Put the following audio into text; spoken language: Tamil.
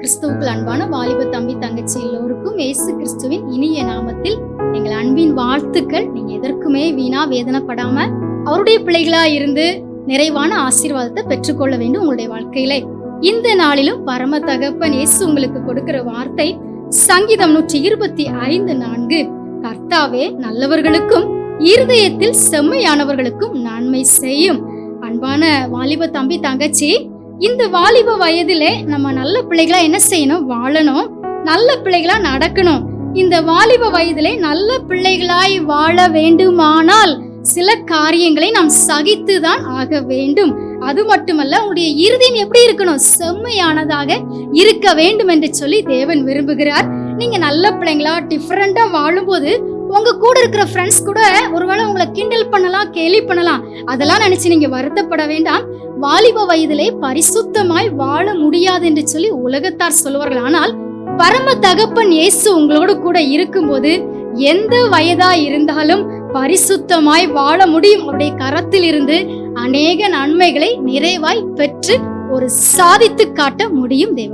கிறிஸ்துவுக்குள் அன்பான வாலிப தம்பி தங்கச்சி எல்லோருக்கும் இயேசு கிறிஸ்துவின் இனிய நாமத்தில் எங்கள் அன்பின் வாழ்த்துக்கள். நீங்க எதற்குமே வீணா வேதனைப்படாம அவருடைய பிள்ளைகளா இருந்து நிறைவான ஆசீர்வாதத்தை பெற்றுக்கொள்ள வேண்டும் உங்களுடைய வாழ்க்கையிலே. இந்த நாளிலும் பரம தகப்பன் இயேசு உங்களுக்கு கொடுக்கிற வார்த்தை சங்கீதம் 125:4. கர்த்தாவே நல்லவர்களுக்கும் இருதயத்தில் செம்மையானவர்களுக்கும் நன்மை செய்யும். அன்பான வாலிப தம்பி தங்கச்சி, இந்த வாலிப வயதிலே நம்ம நல்ல பிள்ளைகளா என்ன செய்யணும்? வாழணும், நல்ல பிள்ளைகளா நடக்கணும். இந்த வாலிப வயதிலே நல்ல பிள்ளைகளாய் வாழ வேண்டுமானால் சில காரியங்களை நாம் சகித்துதான் ஆக வேண்டும். அது மட்டுமல்ல, உங்களுடைய இருதயம் எப்படி இருக்கணும்? செம்மையானதாக இருக்க வேண்டும் என்று சொல்லி தேவன் விரும்புகிறார். நீங்க நல்ல பிள்ளைங்களா டிஃபரெண்டா வாழும்போது உங்க கூட இருக்கிற ஃப்ரெண்ட்ஸ் கூட ஒருவேளை உங்களை கிண்டல் பண்ணலாம், கேலி பண்ணலாம். அதெல்லாம் நினைச்சு நீங்க வருத்தப்பட வேண்டாம். வாலிப வயதிலே பரிசுத்தமாய் வாழ முடியாது என்று சொல்லி உலகத்தார் சொல்லுவார்கள். ஆனால் பரம தகப்பன் இயேசு உங்களோடு கூட இருக்கும்போது எந்த வயதா இருந்தாலும் பரிசுத்தமாய் வாழ முடியும். அவருடைய கரத்தில் இருந்து அநேக நன்மைகளை நிறைவாய் பெற்று ஒரு சாதித்து காட்ட முடியும் தேவ